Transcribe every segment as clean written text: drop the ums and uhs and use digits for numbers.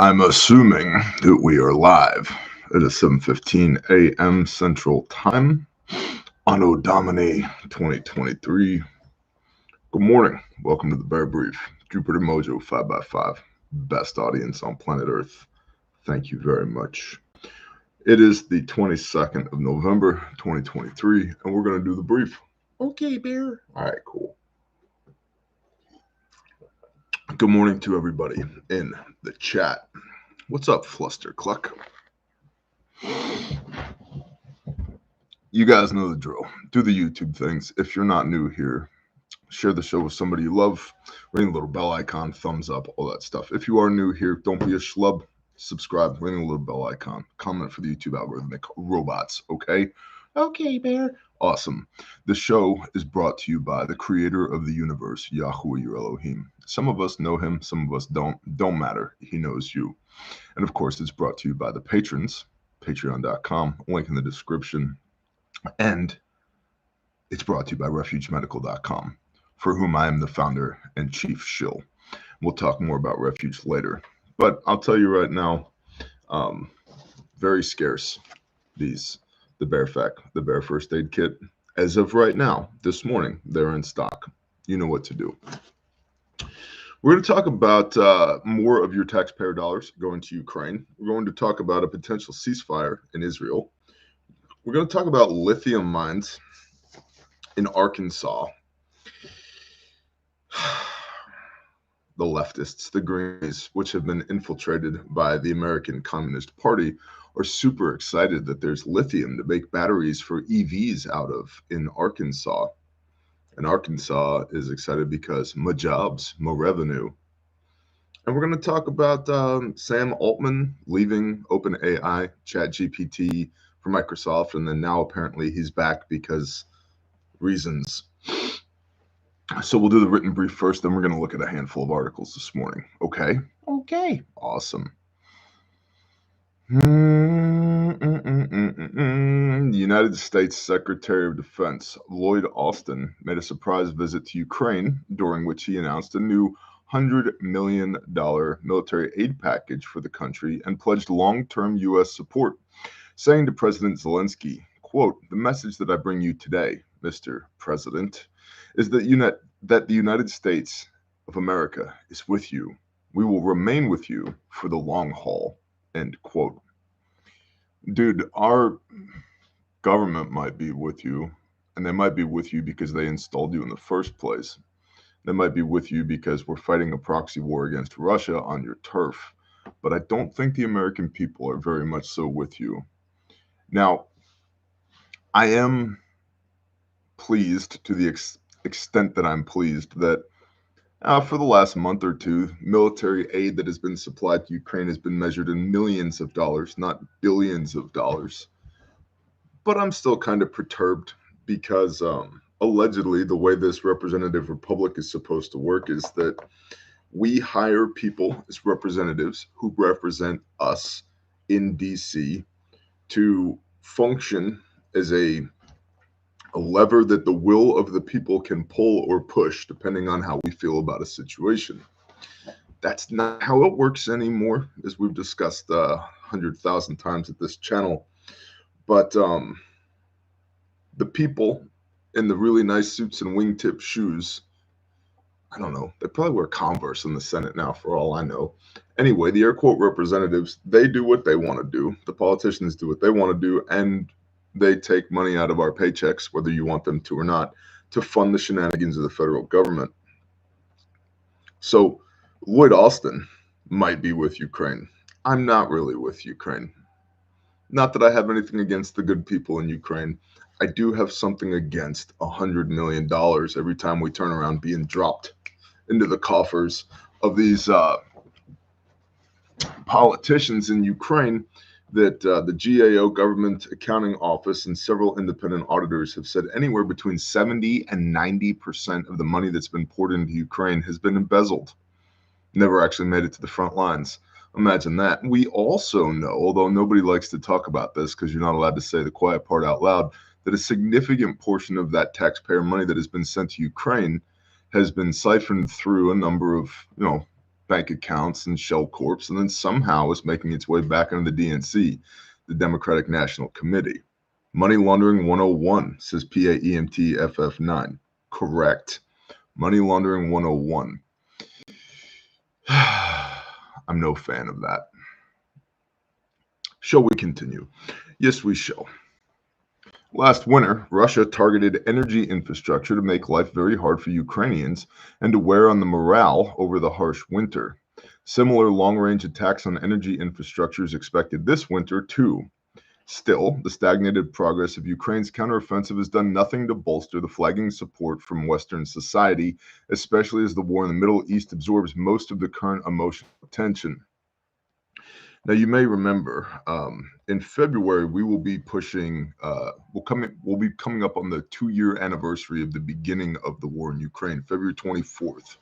I'm assuming that we are live. It is 7:15 a.m. Central Time. Anno Domini 2023. Good morning. Welcome to the Bear Brief. Jupiter Mojo 5x5. Best audience on planet Earth. Thank you very much. It is the 22nd of November 2023, and we're going to do the brief. Okay, Bear. All right, cool. Good morning to everybody in the chat. What's up, Fluster Cluck? You guys know the drill. Do the YouTube things. If you're not new here, share the show with somebody you love. Ring the little bell icon, thumbs up, all that stuff. If you are new here, don't be a schlub. Subscribe, ring the little bell icon. Comment for the YouTube algorithmic robots, okay? Okay, Bear. Awesome. The show is brought to you by the creator of the universe, Yahuwah your Elohim. Some of us know him, some of us don't. Don't matter. He knows you. And of course, it's brought to you by the patrons, patreon.com, link in the description. And it's brought to you by refugemedical.com, for whom I am the founder and chief shill. We'll talk more about refuge later. But I'll tell you right now, very scarce, the Bear First Aid Kit. As of right now, this morning, they're in stock. You know what to do. We're going to talk about more of your taxpayer dollars going to Ukraine. We're going to talk about a potential ceasefire in Israel. We're going to talk about lithium mines in Arkansas. The leftists, the Greens, which have been infiltrated by the American Communist Party, are super excited that there's lithium to make batteries for EVs out of in Arkansas. And Arkansas is excited because more jobs, more revenue. And we're going to talk about Sam Altman leaving OpenAI, ChatGPT for Microsoft, and then now apparently he's back because reasons. So we'll do the written brief first, then we're going to look at a handful of articles this morning. Okay? Okay. Awesome. The United States Secretary of Defense Lloyd Austin made a surprise visit to Ukraine, during which he announced a new $100 million military aid package for the country and pledged long-term U.S. support, saying to President Zelensky, quote, "The message that I bring you today, Mr. President, is that the United States of America is with you. We will remain with you for the long haul," end quote. Dude, our government might be with you, and they might be with you because they installed you in the first place. They might be with you because we're fighting a proxy war against Russia on your turf. But I don't think the American people are very much so with you. Now, I am pleased to the extent that I'm pleased that for the last month or two, military aid that has been supplied to Ukraine has been measured in millions of dollars, not billions of dollars. But I'm still kind of perturbed because allegedly the way this representative republic is supposed to work is that we hire people as representatives who represent us in DC to function as a lever that the will of the people can pull or push depending on how we feel about a situation. That's not how it works anymore, as we've discussed 100,000 times at this channel. But the people in the really nice suits and wingtip shoes, I don't know, they probably wear Converse in the Senate now for all I know. Anyway, the air quote representatives, they do what they want to do. The politicians do what they want to do, and they take money out of our paychecks, whether you want them to or not, to fund the shenanigans of the federal government. So Lloyd Austin might be with Ukraine. I'm not really with Ukraine. Not that I have anything against the good people in Ukraine. I do have something against $100 million every time we turn around being dropped into the coffers of these politicians in Ukraine that the GAO, Government Accounting Office, and several independent auditors have said anywhere between 70 and 90% of the money that's been poured into Ukraine has been embezzled. Never actually made it to the front lines. Imagine that. We also know, although nobody likes to talk about this because you're not allowed to say the quiet part out loud, that a significant portion of that taxpayer money that has been sent to Ukraine has been siphoned through a number of, bank accounts and shell corps, and then somehow is making its way back into the DNC, the Democratic National Committee. Money laundering 101, says PAEMTFF9. Correct. Money laundering 101. I'm no fan of that. Shall we continue? Yes, we shall. Last winter, Russia targeted energy infrastructure to make life very hard for Ukrainians and to wear on the morale over the harsh winter. Similar long-range attacks on energy infrastructure is expected this winter, too. Still, the stagnated progress of Ukraine's counteroffensive has done nothing to bolster the flagging support from Western society, especially as the war in the Middle East absorbs most of the current emotional attention. Now, you may remember in February we will be pushing. We'll be coming up on the 2-year anniversary of the beginning of the war in Ukraine. February 24th,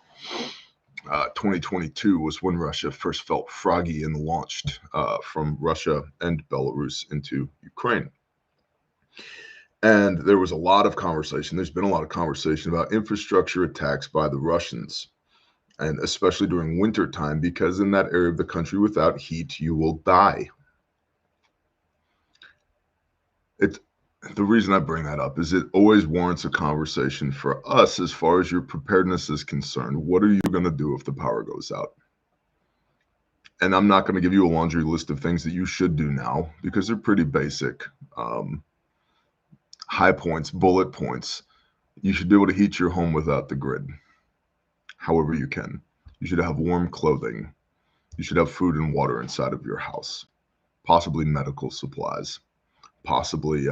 2022 was when Russia first felt froggy and launched from Russia and Belarus into Ukraine. And there was a lot of conversation. There's been a lot of conversation about infrastructure attacks by the Russians. And especially during winter time, because in that area of the country without heat, you will die. The reason I bring that up is it always warrants a conversation for us as far as your preparedness is concerned. What are you going to do if the power goes out? And I'm not going to give you a laundry list of things that you should do now because they're pretty basic. High points, bullet points. You should be able to heat your home without the grid. However you can. You should have warm clothing. You should have food and water inside of your house, possibly medical supplies, possibly,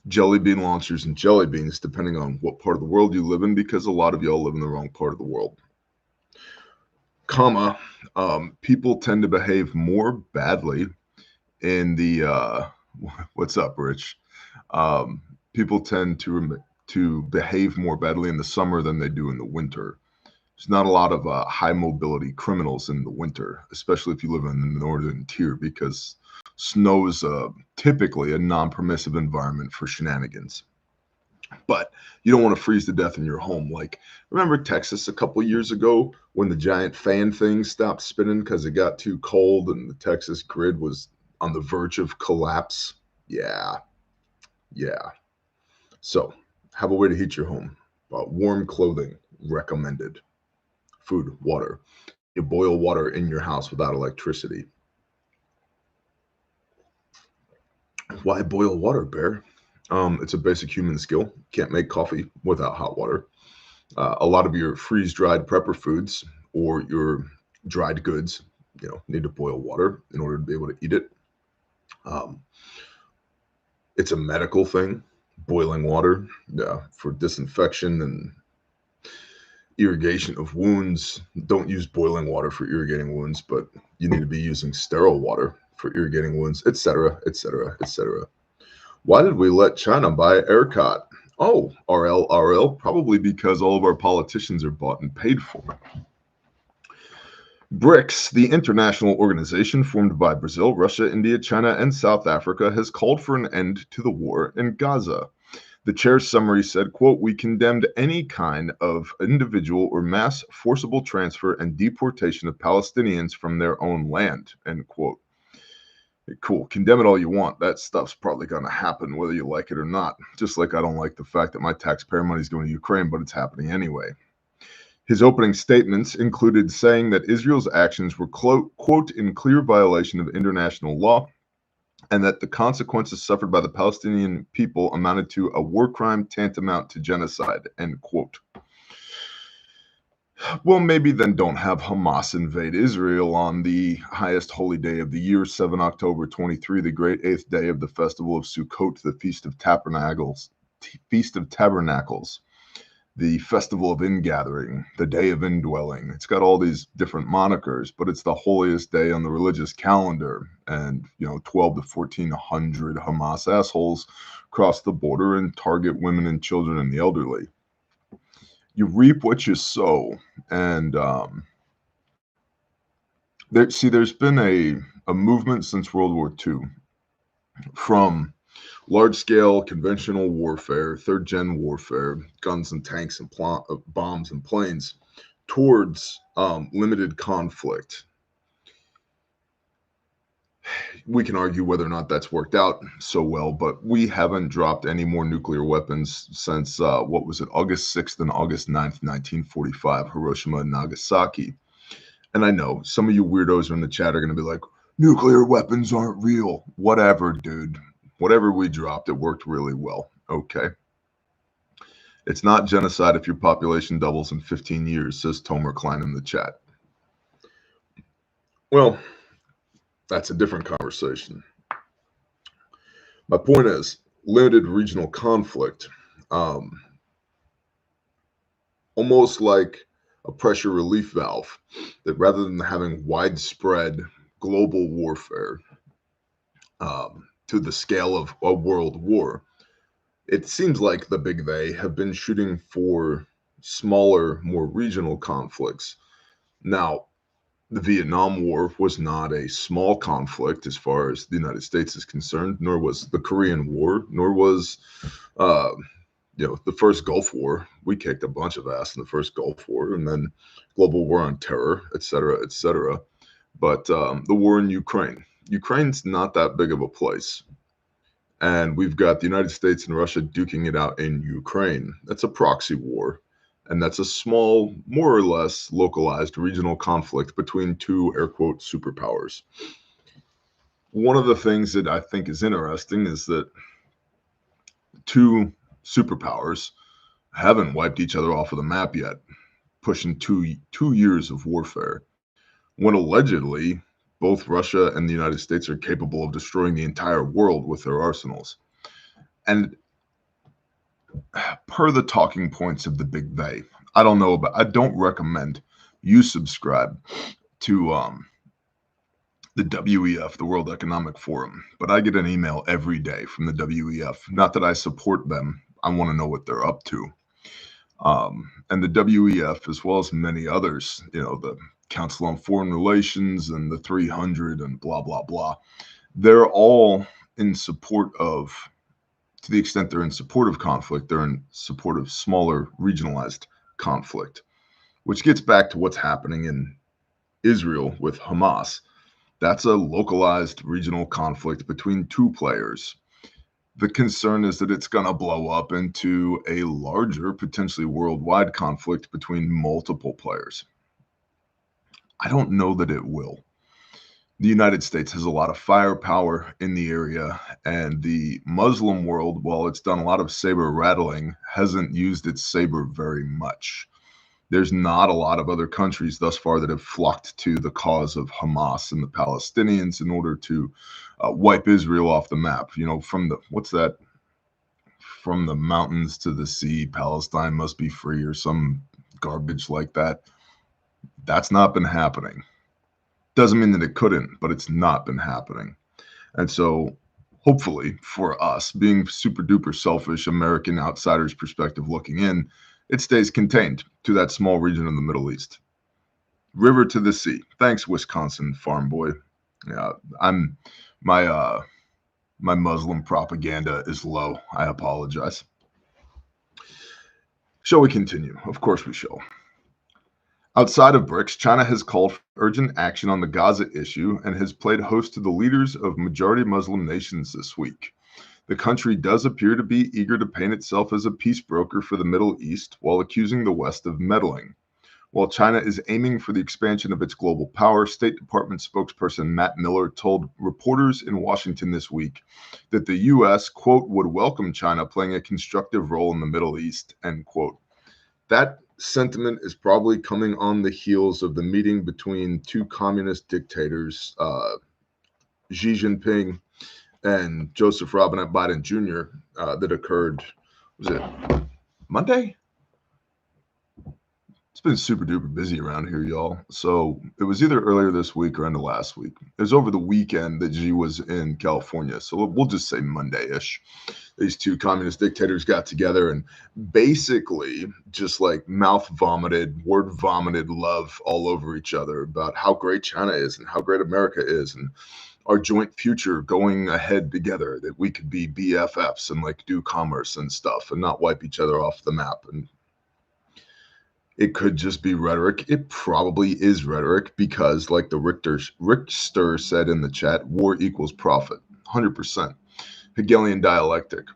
jelly bean launchers and jelly beans, depending on what part of the world you live in, because a lot of y'all live in the wrong part of the world. People tend to behave more badly in the, what's up, Rich? People tend to behave more badly in the summer than they do in the winter. There's not a lot of high mobility criminals in the winter, especially if you live in the northern tier, because snow is typically a non-permissive environment for shenanigans. But you don't want to freeze to death in your home. Like, remember Texas a couple years ago when the giant fan thing stopped spinning because it got too cold and the Texas grid was on the verge of collapse? Yeah. So have a way to heat your home. Warm clothing recommended. Food, water. You boil water in your house without electricity. Why boil water, Bear? It's a basic human skill. Can't make coffee without hot water. A lot of your freeze-dried prepper foods or your dried goods, need to boil water in order to be able to eat it. It's a medical thing. Boiling water, for disinfection and irrigation of wounds. Don't use boiling water for irrigating wounds, but you need to be using sterile water for irrigating wounds, etc., etc., etc. Why did we let China buy ERCOT? Oh, RL, probably because all of our politicians are bought and paid for. BRICS, the international organization formed by Brazil, Russia, India, China, and South Africa, has called for an end to the war in Gaza. The chair's summary said, quote, "We condemned any kind of individual or mass forcible transfer and deportation of Palestinians from their own land," end quote. Cool. Condemn it all you want. That stuff's probably going to happen whether you like it or not. Just like I don't like the fact that my taxpayer money is going to Ukraine, but it's happening anyway. His opening statements included saying that Israel's actions were, quote, in clear violation of international law, and that the consequences suffered by the Palestinian people amounted to a war crime tantamount to genocide, end quote. Well, maybe then don't have Hamas invade Israel on the highest holy day of the year, 7 October 23, the great 8th day of the festival of Sukkot, the Feast of Tabernacles, the Festival of Ingathering, the Day of Indwelling. It's got all these different monikers, but it's the holiest day on the religious calendar. And, 12 to 1,400 Hamas assholes cross the border and target women and children and the elderly. You reap what you sow. And there's been a movement since World War II from large-scale conventional warfare, third-gen warfare, guns and tanks and bombs and planes, towards limited conflict. We can argue whether or not that's worked out so well, but we haven't dropped any more nuclear weapons since, what was it, August 6th and August 9th, 1945, Hiroshima and Nagasaki. And I know some of you weirdos in the chat are going to be like, nuclear weapons aren't real. Whatever, dude. Whatever we dropped, it worked really well. Okay. It's not genocide if your population doubles in 15 years, says Tomer Klein in the chat. Well, that's a different conversation. My point is, limited regional conflict, almost like a pressure relief valve, that rather than having widespread global warfare to the scale of a world war, it seems like the big they have been shooting for smaller, more regional conflicts. Now, the Vietnam War was not a small conflict as far as the United States is concerned, nor was the Korean War, nor was, the first Gulf War. We kicked a bunch of ass in the first Gulf War, and then global war on terror, et cetera, et cetera. But the war in Ukraine's not that big of a place. And we've got the United States and Russia duking it out in Ukraine. That's a proxy war. And that's a small, more or less localized regional conflict between two air quote superpowers. One of the things that I think is interesting is that two superpowers haven't wiped each other off of the map yet, pushing two years of warfare, when allegedly both Russia and the United States are capable of destroying the entire world with their arsenals. And per the talking points of the big they, I don't recommend you subscribe to the WEF, the World Economic Forum, but I get an email every day from the WEF. Not that I support them. I want to know what they're up to. And the WEF, as well as many others, the Council on Foreign Relations and the 300 and blah, blah, blah, they're all in support of, to the extent they're in support of conflict, they're in support of smaller regionalized conflict, which gets back to what's happening in Israel with Hamas. That's a localized regional conflict between two players. The concern is that it's going to blow up into a larger, potentially worldwide conflict between multiple players. I don't know that it will. The United States has a lot of firepower in the area, and the Muslim world, while it's done a lot of saber rattling, hasn't used its saber very much. There's not a lot of other countries thus far that have flocked to the cause of Hamas and the Palestinians in order to wipe Israel off the map. From the mountains to the sea, Palestine must be free, or some garbage like that. That's not been happening. Doesn't mean that it couldn't, but it's not been happening. And so hopefully for us, being super duper selfish American outsiders perspective looking in, it stays contained to that small region in the Middle East. River to the sea. Thanks, Wisconsin farm boy. Yeah, my Muslim propaganda is low. I apologize. Shall we continue? Of course we shall. Outside of BRICS, China has called for urgent action on the Gaza issue and has played host to the leaders of majority Muslim nations this week. The country does appear to be eager to paint itself as a peace broker for the Middle East while accusing the West of meddling. While China is aiming for the expansion of its global power, State Department spokesperson Matt Miller told reporters in Washington this week that the U.S., quote, would welcome China playing a constructive role in the Middle East, end quote. That sentiment is probably coming on the heels of the meeting between two communist dictators, Xi Jinping and Joseph Robinette Biden Jr., that occurred, was it Monday? It's been super duper busy around here, y'all. So it was either earlier this week or end of last week. It was over the weekend that Xi was in California. So we'll just say Monday-ish. These two communist dictators got together and basically just like mouth vomited, word vomited love all over each other about how great China is and how great America is and our joint future going ahead together, that we could be BFFs and like do commerce and stuff and not wipe each other off the map. And It could just be rhetoric. It probably is rhetoric because, like the Richter said in the chat, war equals profit. 100%. Hegelian dialectic.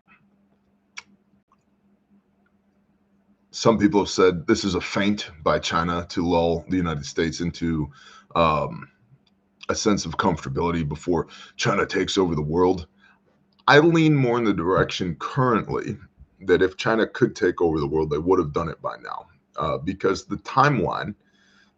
Some people have said this is a feint by China to lull the United States into a sense of comfortability before China takes over the world. I lean more in the direction currently that if China could take over the world, they would have done it by now. Because the timeline,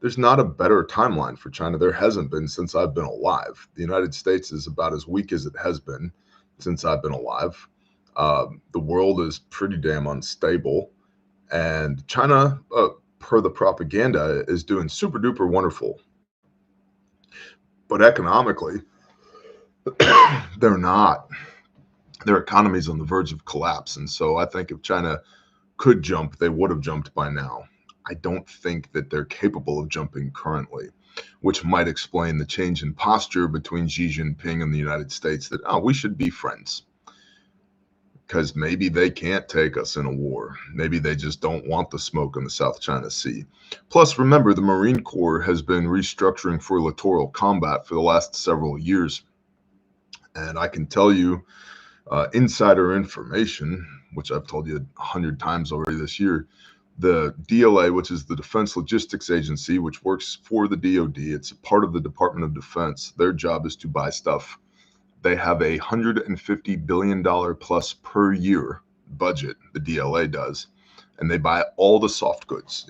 there's not a better timeline for China. There hasn't been since I've been alive. The United States is about as weak as it has been since I've been alive. The world is pretty damn unstable. And China, per the propaganda, is doing super duper wonderful. But economically, they're not. Their economy's on the verge of collapse. And so I think if China could jump, they would have jumped by now. I don't think that they're capable of jumping currently, which might explain the change in posture between Xi Jinping and the United States that, we should be friends. Because maybe they can't take us in a war. Maybe they just don't want the smoke in the South China Sea. Plus, remember, the Marine Corps has been restructuring for littoral combat for the last several years. And I can tell you insider information, which I've told you 100 times already this year, the DLA, which is the Defense Logistics Agency, which works for the DoD, it's a part of the Department of Defense. Their job is to buy stuff. They have a $150 billion plus per year budget, the DLA does, and they buy all the soft goods,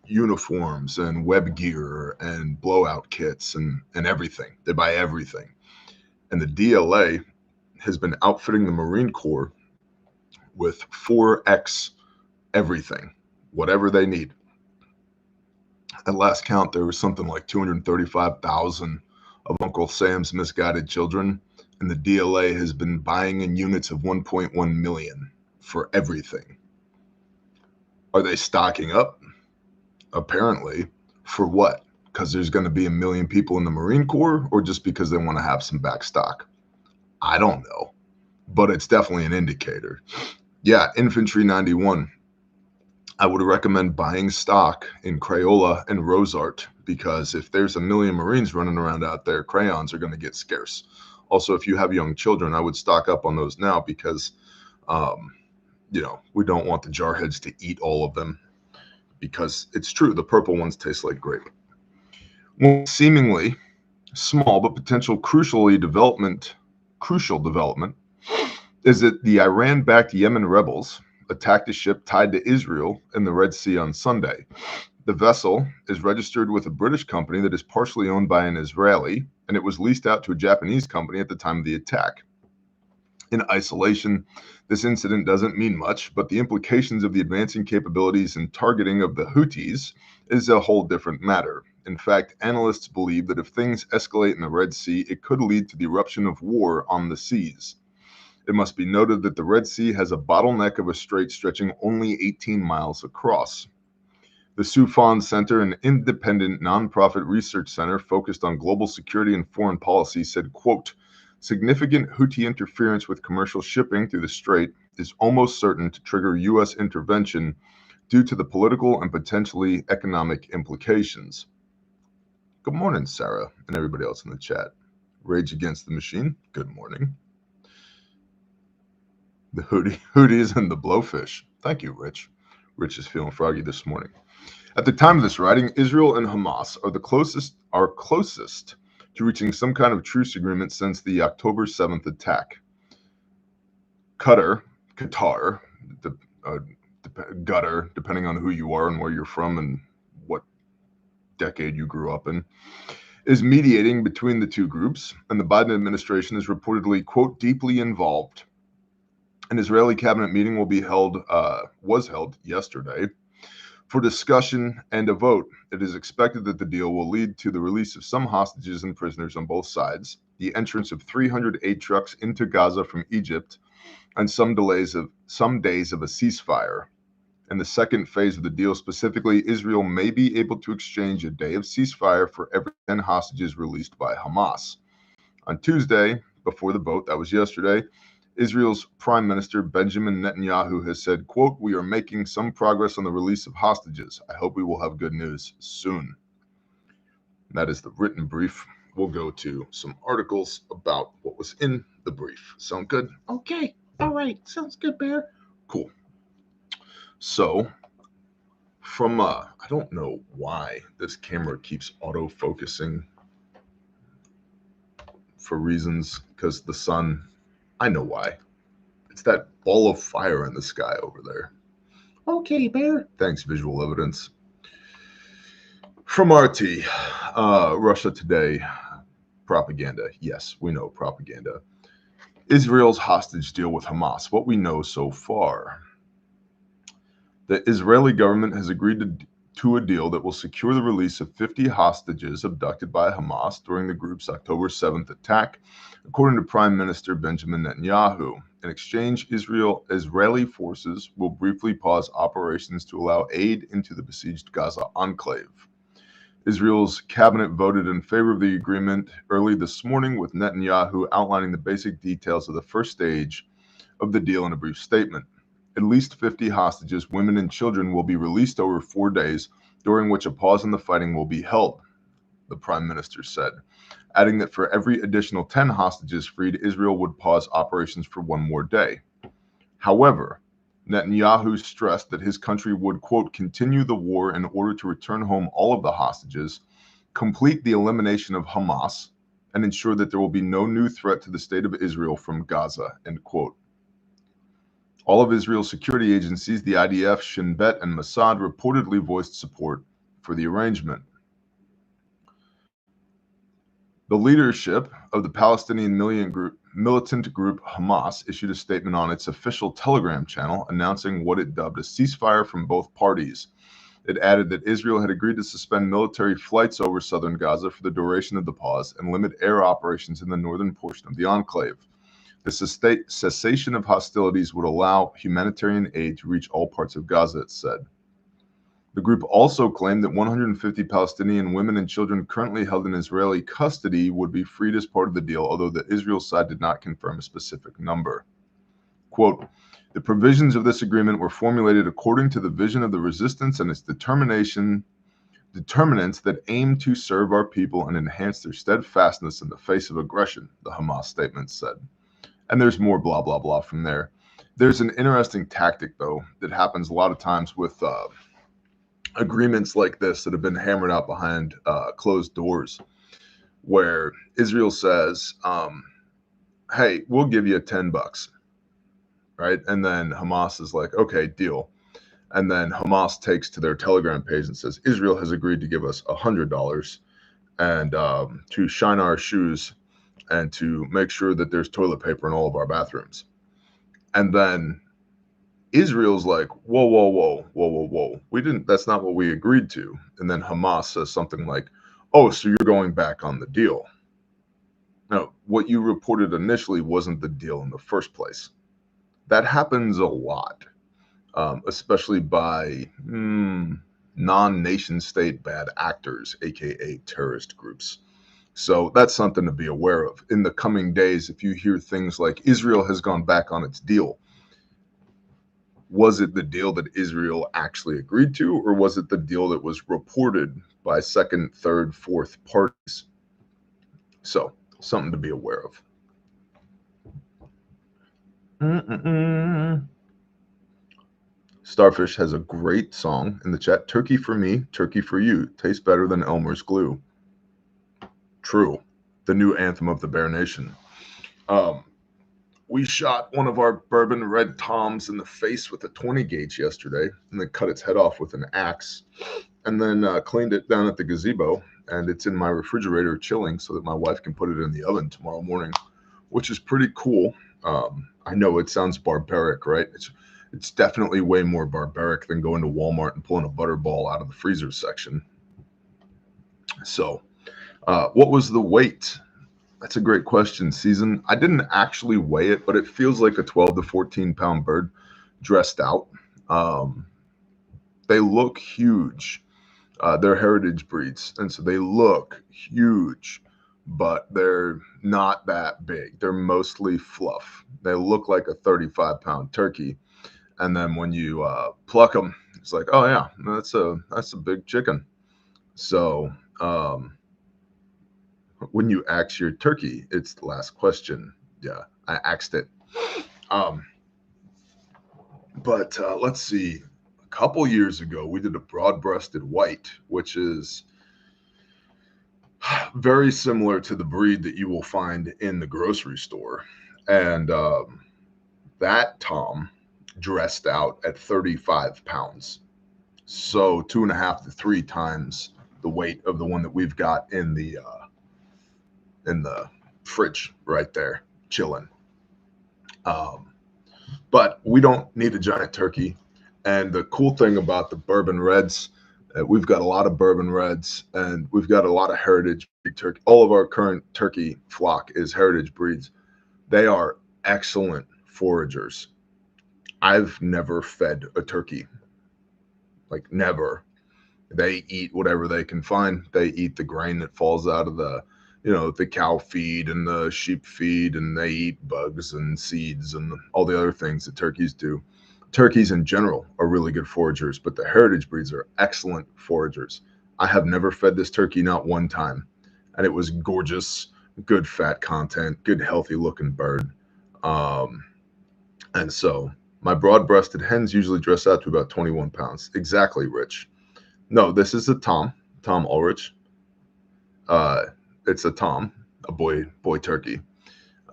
uniforms and web gear and blowout kits and everything. They buy everything. And the DLA has been outfitting the Marine Corps with 4x everything, whatever they need. At last count, there was something like 235,000 of Uncle Sam's misguided children, and the DLA has been buying in units of 1.1 million for everything. Are they stocking up? Apparently. For what? Because there's going to be 1 million people in the Marine Corps, or just because they want to have some back stock? I don't know, but it's definitely an indicator. Yeah, Infantry 91. I would recommend buying stock in Crayola and Rosart, because if there's 1 million Marines running around out there, crayons are going to get scarce. Also, if you have young children, I would stock up on those now because, we don't want the jarheads to eat all of them, because it's true, the purple ones taste like grape. One seemingly small but potential crucial development is that the Iran-backed Yemen rebels attacked a ship tied to Israel in the Red Sea on Sunday. The vessel is registered with a British company that is partially owned by an Israeli, and it was leased out to a Japanese company at the time of the attack. In isolation, this incident doesn't mean much, but the implications of the advancing capabilities and targeting of the Houthis is a whole different matter. In fact, analysts believe that if things escalate in the Red Sea, it could lead to the eruption of war on the seas. It must be noted that the Red Sea has a bottleneck of a strait stretching only 18 miles across. The Soufan Center, an independent nonprofit research center focused on global security and foreign policy, said, quote, "Significant Houthi interference with commercial shipping through the strait is almost certain to trigger U.S. intervention due to the political and potentially economic implications." Good morning, Sarah, and everybody else in the chat. Rage Against the Machine, good morning. The Houthis and the Blowfish. Thank you, Rich. Rich is feeling froggy this morning. At the time of this writing, Israel and Hamas are closest to reaching some kind of truce agreement since the October 7th attack. Qatar, gutter, depending on who you are and where you're from and what decade you grew up in, is mediating between the two groups, and the Biden administration is reportedly, quote, deeply involved. An Israeli cabinet meeting was held yesterday for discussion and a vote. It is expected that the deal will lead to the release of some hostages and prisoners on both sides, the entrance of 300 aid trucks into Gaza from Egypt, and some days of a ceasefire. In the second phase of the deal, specifically, Israel may be able to exchange a day of ceasefire for every 10 hostages released by Hamas. On Tuesday, before the vote, that was yesterday, Israel's Prime Minister Benjamin Netanyahu has said, quote, "We are making some progress on the release of hostages. I hope we will have good news soon." That is the written brief. We'll go to some articles about what was in the brief. Sound good? Okay. All right. Sounds good, Bear. Cool. So, from I don't know why this camera keeps auto-focusing for reasons, because the sun, I know why. It's that ball of fire in the sky over there. Okay, Bear. Thanks, visual evidence. From RT, Russia Today, propaganda. Yes, we know propaganda. Israel's hostage deal with Hamas. What we know so far. The Israeli government has agreed to a deal that will secure the release of 50 hostages abducted by Hamas during the group's October 7th attack, according to Prime Minister Benjamin Netanyahu. In exchange, Israeli forces will briefly pause operations to allow aid into the besieged Gaza enclave. Israel's cabinet voted in favor of the agreement early this morning, with Netanyahu outlining the basic details of the first stage of the deal in a brief statement. At least 50 hostages, women and children, will be released over 4 days, during which a pause in the fighting will be held, the Prime Minister said, adding that for every additional 10 hostages freed, Israel would pause operations for 1 more day. However, Netanyahu stressed that his country would, quote, "continue the war in order to return home all of the hostages, complete the elimination of Hamas, and ensure that there will be no new threat to the state of Israel from Gaza," end quote. All of Israel's security agencies, the IDF, Shin Bet, and Mossad, reportedly voiced support for the arrangement. The leadership of the Palestinian militant group Hamas issued a statement on its official Telegram channel announcing what it dubbed a ceasefire from both parties. It added that Israel had agreed to suspend military flights over southern Gaza for the duration of the pause and limit air operations in the northern portion of the enclave. The cessation of hostilities would allow humanitarian aid to reach all parts of Gaza, it said. The group also claimed that 150 Palestinian women and children currently held in Israeli custody would be freed as part of the deal, although the Israel side did not confirm a specific number. Quote, "The provisions of this agreement were formulated according to the vision of the resistance and its determinants that aim to serve our people and enhance their steadfastness in the face of aggression," the Hamas statement said. And there's more blah, blah, blah from there. There's an interesting tactic, though, that happens a lot of times with agreements like this that have been hammered out behind closed doors, where Israel says, hey, we'll give you $10, right? And then Hamas is like, okay, deal. And then Hamas takes to their Telegram page and says, Israel has agreed to give us $100 and to shine our shoes and to make sure that there's toilet paper in all of our bathrooms. And then Israel's like, whoa, whoa, whoa, whoa, whoa, whoa. That's not what we agreed to. And then Hamas says something like, oh, so you're going back on the deal. Now, what you reported initially wasn't the deal in the first place. That happens a lot, especially by non-nation state bad actors, aka terrorist groups. So that's something to be aware of. In the coming days, if you hear things like Israel has gone back on its deal, was it the deal that Israel actually agreed to, or was it the deal that was reported by second, third, fourth parties? So something to be aware of. Starfish has a great song in the chat. Turkey for me, turkey for you. Tastes better than Elmer's glue. True. The new anthem of the Bear Nation. We shot one of our bourbon red toms in the face with a 20 gauge yesterday, and then cut its head off with an axe, and then cleaned it down at the gazebo, and it's in my refrigerator chilling so that my wife can put it in the oven tomorrow morning, which is pretty cool. I know it sounds barbaric, right? It's definitely way more barbaric than going to Walmart and pulling a butterball out of the freezer section. So, what was the weight? That's a great question, Season. I didn't actually weigh it, but it feels like a 12 to 14 pound bird dressed out. They look huge. They're heritage breeds, and so they look huge. but they're not that big. They're mostly fluff. They look like a 35-pound turkey, and then when you pluck them, it's like, oh yeah, that's a big chicken. So when you axe your turkey, it's the last question. Yeah, I axed it. Um, but let's see. A couple years ago, we did a broad-breasted white, which is very similar to the breed that you will find in the grocery store. And that Tom dressed out at 35 pounds. So 2.5 to 3 times the weight of the one that we've got in the fridge right there, chilling. But we don't need a giant turkey. And the cool thing about the bourbon reds, we've got a lot of bourbon reds, and we've got a lot of heritage turkey. All of our current turkey flock is heritage breeds. They are excellent foragers. I've never fed a turkey, like never. They eat whatever they can find. They eat the grain that falls out of the cow feed and the sheep feed, and they eat bugs and seeds and all the other things that turkeys do. Turkeys in general are really good foragers, but the heritage breeds are excellent foragers. I have never fed this turkey, not one time, and it was gorgeous, good fat content, good healthy looking bird. And so my broad-breasted hens usually dress out to about 21 pounds. Exactly, Rich. No, this is a Tom Ulrich. It's a Tom, a boy turkey.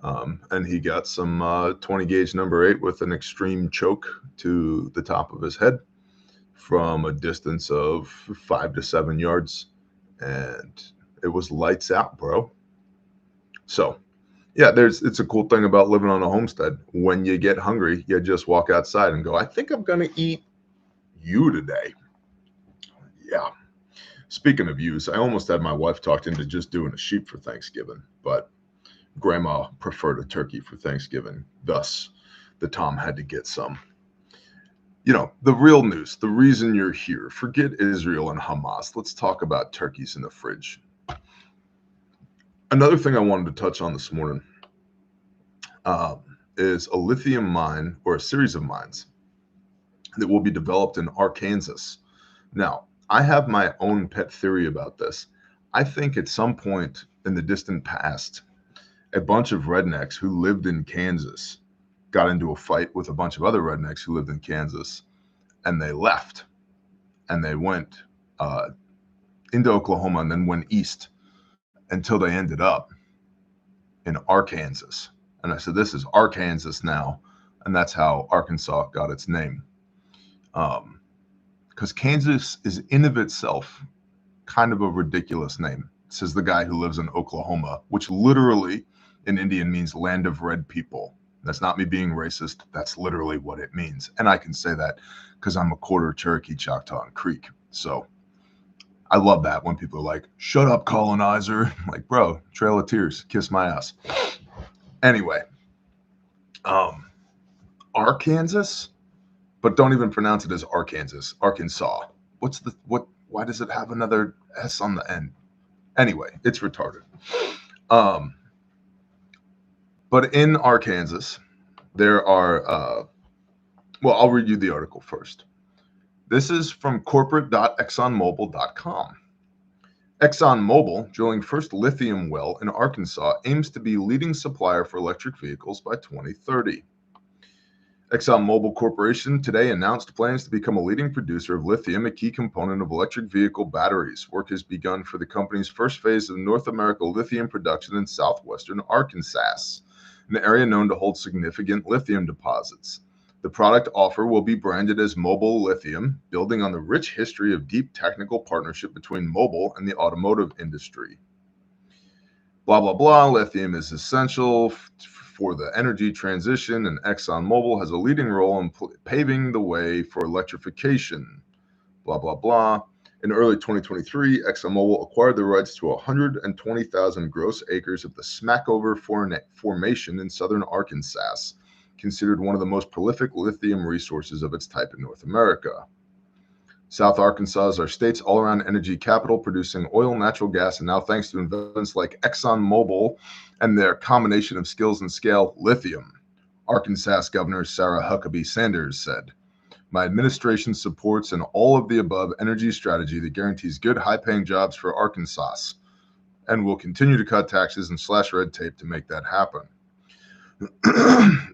And he got some 20 gauge number 8 with an extreme choke to the top of his head from a distance of 5 to 7 yards. And it was lights out, bro. So, yeah, it's a cool thing about living on a homestead. When you get hungry, you just walk outside and go, I think I'm going to eat you today. Yeah. Speaking of yous, I almost had my wife talked into just doing a sheep for Thanksgiving, but Grandma preferred a turkey for Thanksgiving. Thus, the Tom had to get some. The real news, the reason you're here, forget Israel and Hamas. Let's talk about turkeys in the fridge. Another thing I wanted to touch on this morning is a lithium mine, or a series of mines, that will be developed in Arkansas. Now, I have my own pet theory about this. I think at some point in the distant past, a bunch of rednecks who lived in Kansas got into a fight with a bunch of other rednecks who lived in Kansas, and they left, and they went into Oklahoma and then went east until they ended up in Arkansas. And I said, this is Arkansas now, and that's how Arkansas got its name. Because Kansas is in of itself kind of a ridiculous name. Says the guy who lives in Oklahoma, which literally in Indian means land of red people. That's not me being racist. That's literally what it means. And I can say that because I'm a quarter Cherokee, Choctaw, and Creek. So I love that when people are like, shut up, colonizer. I'm like, bro, Trail of Tears, kiss my ass. Anyway, Arkansas, but don't even pronounce it as Arkansas. Arkansas. Why does it have another S on the end? Anyway, it's retarded. But in Arkansas, there are, I'll read you the article first. This is from corporate.exxonmobil.com. ExxonMobil, drilling first lithium well in Arkansas, aims to be leading supplier for electric vehicles by 2030. ExxonMobil Corporation today announced plans to become a leading producer of lithium, a key component of electric vehicle batteries. Work has begun for the company's first phase of North America lithium production in southwestern Arkansas, an area known to hold significant lithium deposits. The product offer will be branded as Mobil Lithium, building on the rich history of deep technical partnership between Mobil and the automotive industry. Blah, blah, blah. Lithium is essential for the energy transition, and ExxonMobil has a leading role in paving the way for electrification. Blah, blah, blah. In early 2023, ExxonMobil acquired the rights to 120,000 gross acres of the Smackover Formation in southern Arkansas, considered one of the most prolific lithium resources of its type in North America. South Arkansas is our state's all-around energy capital, producing oil, natural gas, and now thanks to investments like ExxonMobil and their combination of skills and scale, lithium. Arkansas Governor Sarah Huckabee Sanders said, "My administration supports an all-of-the-above energy strategy that guarantees good, high-paying jobs for Arkansas and will continue to cut taxes and slash red tape to make that happen."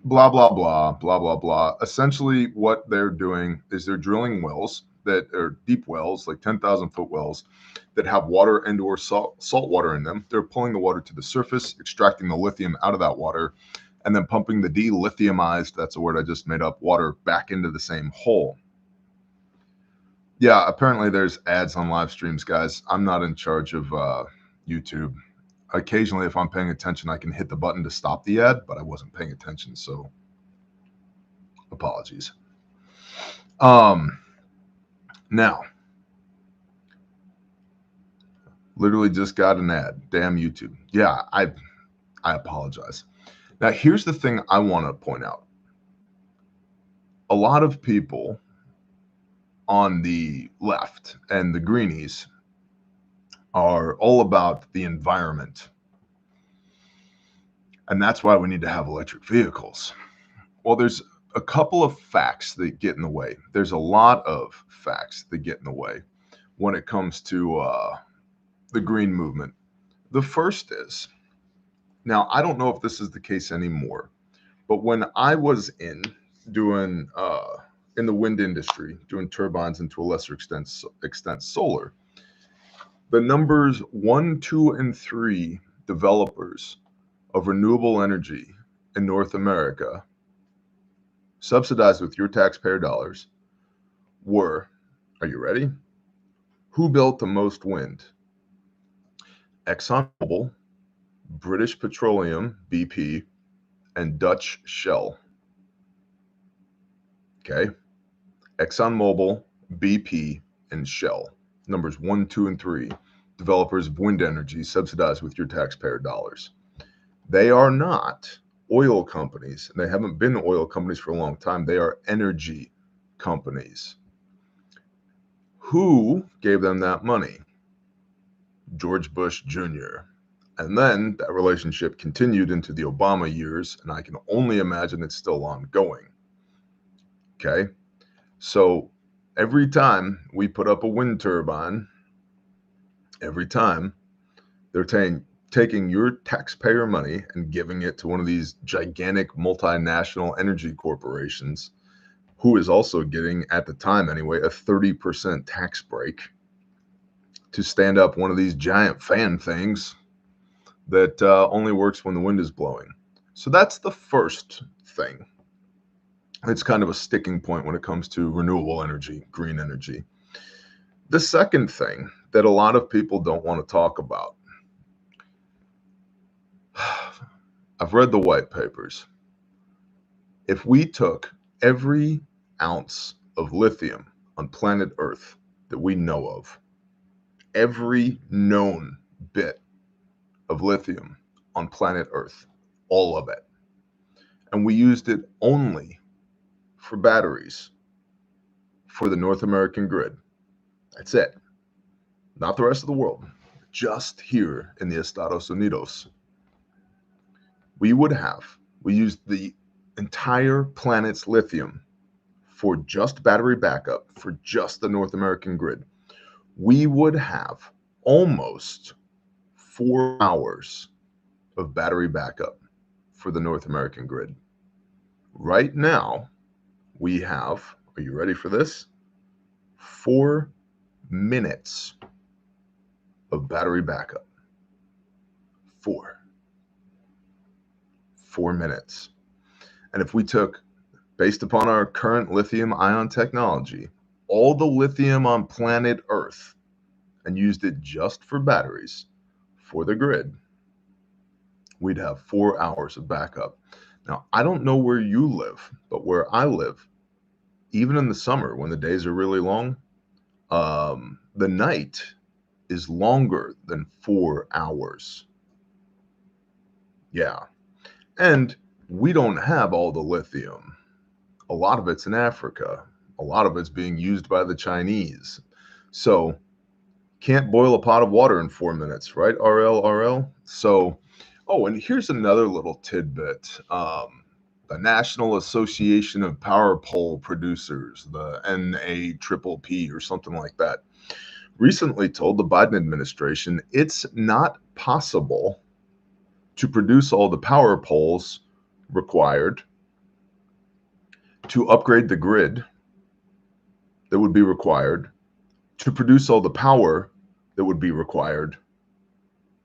Blah, blah, blah, blah, blah, blah. Essentially, what they're doing is they're drilling wells that are deep wells, like 10,000-foot wells, that have water and or salt water in them. They're pulling the water to the surface, extracting the lithium out of that water, and then pumping the delithiumized, that's a word I just made up, water back into the same hole. Yeah, apparently there's ads on live streams, guys. I'm not in charge of YouTube. Occasionally, if I'm paying attention, I can hit the button to stop the ad, but I wasn't paying attention, so apologies. Now, literally just got an ad. Damn YouTube. Yeah, I apologize. Now, here's the thing I want to point out. A lot of people on the left and the greenies are all about the environment. And that's why we need to have electric vehicles. Well, there's a couple of facts that get in the way. There's a lot of facts that get in the way when it comes to the green movement. The first is, now I don't know if this is the case anymore, but when I was doing in the wind industry, doing turbines and to a lesser extent solar, the numbers 1, 2, and 3 developers of renewable energy in North America, subsidized with your taxpayer dollars, were, are you ready? Who built the most wind? ExxonMobil, British Petroleum, BP, and Dutch Shell. Okay? ExxonMobil, BP, and Shell. Numbers 1, 2, and 3. Developers of wind energy subsidized with your taxpayer dollars. They are not oil companies, and they haven't been oil companies for a long time. They are energy companies. Who gave them that money? George Bush Jr. And then that relationship continued into the Obama years, and I can only imagine it's still ongoing. Okay? So every time we put up a wind turbine, every time they're taking your taxpayer money and giving it to one of these gigantic multinational energy corporations, who is also getting, at the time anyway, a 30% tax break to stand up one of these giant fan things that only works when the wind is blowing. So that's the first thing. It's kind of a sticking point when it comes to renewable energy, green energy. The second thing that a lot of people don't want to talk about, I've read the white papers. If we took every ounce of lithium on planet Earth that we know of, every known bit of lithium on planet Earth, all of it, and we used it only for batteries for the North American grid, that's it, not the rest of the world, just here in the Estados Unidos, we used the entire planet's lithium for just battery backup for just the North American grid, we would have almost 4 hours of battery backup for the North American grid. Right now, we have, are you ready for this? 4 minutes of battery backup. 4 minutes. And if we took, based upon our current lithium ion technology, all the lithium on planet Earth and used it just for batteries for the grid, we'd have 4 hours of backup. Now, I don't know where you live, but where I live, even in the summer when the days are really long, the night is longer than 4 hours. Yeah. And we don't have all the lithium. A lot of it's in Africa. A lot of it's being used by the Chinese. So can't boil a pot of water in 4 minutes, right? RL. So, oh, and here's another little tidbit. The National Association of Power Pole Producers, the NAPPP or something like that, recently told the Biden administration it's not possible to produce all the power poles required to upgrade the grid that would be required to produce all the power that would be required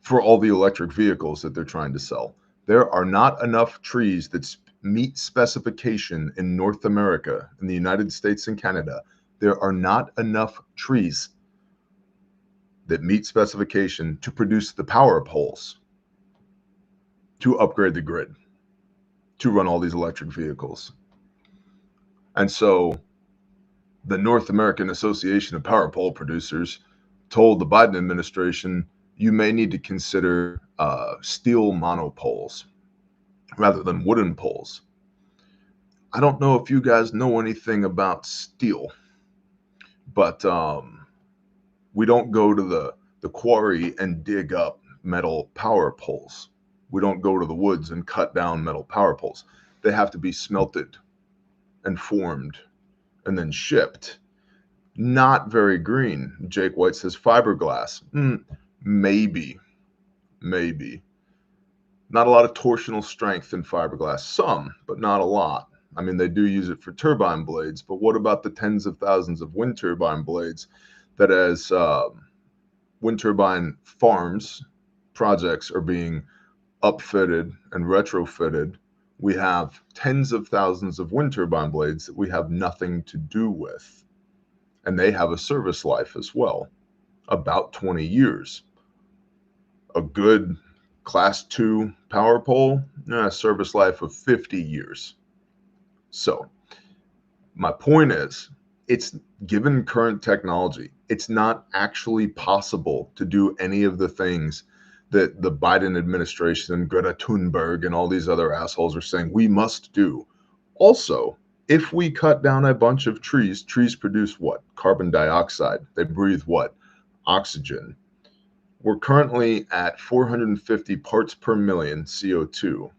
for all the electric vehicles that they're trying to sell. There are not enough trees that meet specification in North America, in the United States and Canada. There are not enough trees that meet specification to produce the power poles to upgrade the grid, to run all these electric vehicles. And so the North American Association of Power Pole Producers told the Biden administration, you may need to consider steel monopoles rather than wooden poles. I don't know if you guys know anything about steel, but we don't go to the quarry and dig up metal power poles. We don't go to the woods and cut down metal power poles. They have to be smelted and formed and then shipped. Not very green. Jake White says fiberglass. Maybe. Not a lot of torsional strength in fiberglass. Some, but not a lot. I mean, they do use it for turbine blades, but what about the tens of thousands of wind turbine blades that as wind turbine farms, projects are being upfitted and retrofitted, we have tens of thousands of wind turbine blades that we have nothing to do with. And they have a service life as well, about 20 years. A good class 2 power pole, service life of 50 years. So my point is, it's given current technology, it's not actually possible to do any of the things that the Biden administration and Greta Thunberg and all these other assholes are saying we must do. Also, if we cut down a bunch of trees produce what? Carbon dioxide. They breathe what? Oxygen. We're currently at 450 parts per million CO2.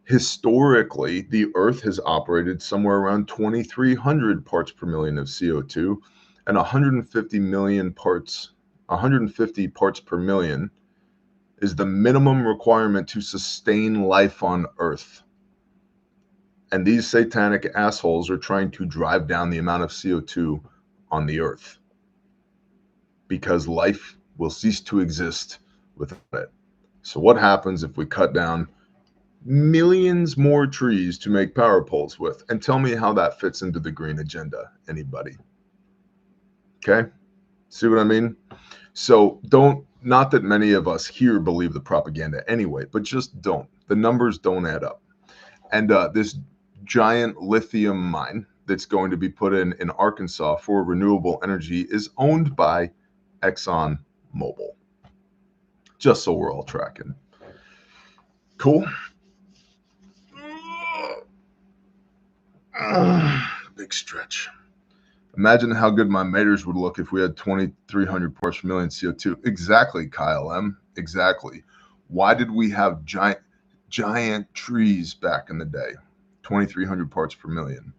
Historically, the Earth has operated somewhere around 2,300 parts per million of CO2, and 150 parts per million is the minimum requirement to sustain life on Earth. And these satanic assholes are trying to drive down the amount of CO2 on the Earth because life will cease to exist without it. So what happens if we cut down millions more trees to make power poles with? And tell me how that fits into the green agenda. Anybody? Okay? See what I mean? So not that many of us here believe the propaganda anyway, but just don't. The numbers don't add up. And this giant lithium mine that's going to be put in Arkansas for renewable energy is owned by ExxonMobil. Just so we're all tracking. Cool. Big stretch. Imagine how good my maters would look if we had 2,300 parts per million CO2. Exactly, Kyle M. Exactly. Why did we have giant trees back in the day? 2,300 parts per million.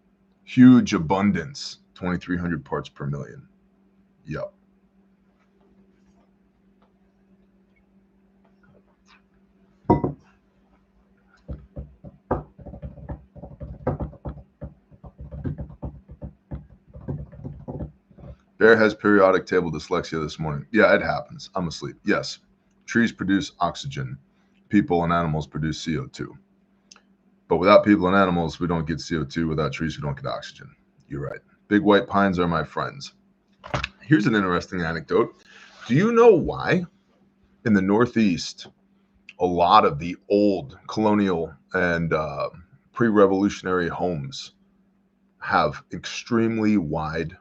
Huge abundance. 2,300 parts per million. Yep. Bear has periodic table dyslexia this morning. Yeah, it happens. I'm asleep. Yes. Trees produce oxygen. People and animals produce CO2. But without people and animals, we don't get CO2. Without trees, we don't get oxygen. You're right. Big white pines are my friends. Here's an interesting anecdote. Do you know why in the Northeast, a lot of the old colonial and pre-revolutionary homes have extremely wide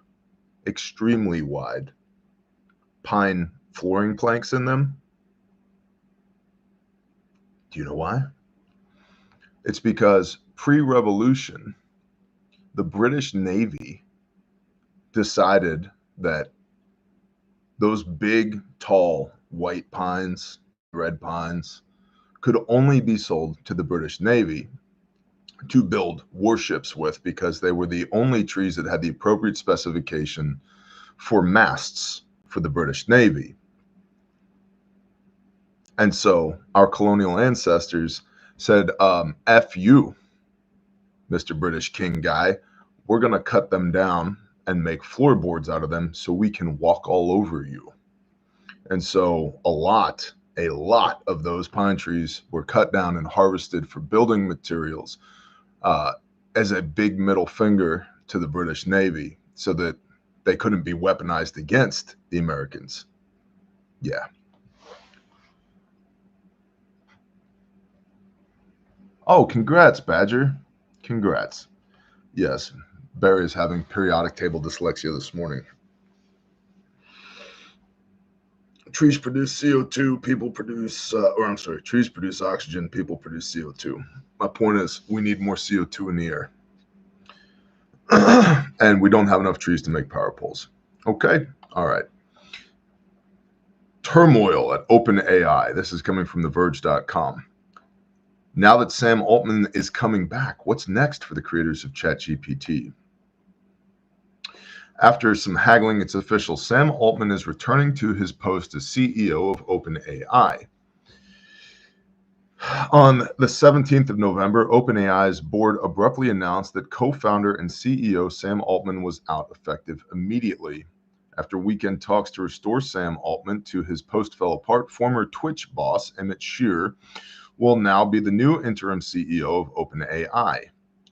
pine flooring planks in them? Do you know why? It's because pre-revolution, the British Navy decided that those big, tall, white pines, red pines, could only be sold to the British Navy to build warships with, because they were the only trees that had the appropriate specification for masts for the British Navy. And so our colonial ancestors said, F you, Mr. British King guy, we're going to cut them down and make floorboards out of them so we can walk all over you. And so a lot of those pine trees were cut down and harvested for building materials, as a big middle finger to the British Navy so that they couldn't be weaponized against the Americans. Yeah. Oh, congrats, Badger. Congrats. Yes, Barry is having periodic table dyslexia this morning. Trees produce CO2, people produce, trees produce oxygen, people produce CO2. My point is, we need more CO2 in the air. And we don't have enough trees to make power poles. Okay? All right. Turmoil at OpenAI. This is coming from TheVerge.com. Now that Sam Altman is coming back, what's next for the creators of ChatGPT? After some haggling, it's official. Sam Altman is returning to his post as CEO of OpenAI. On the 17th of November, OpenAI's board abruptly announced that co-founder and CEO Sam Altman was out effective immediately. After weekend talks to restore Sam Altman to his post fell apart, former Twitch boss Emmett Shear will now be the new interim CEO of OpenAI.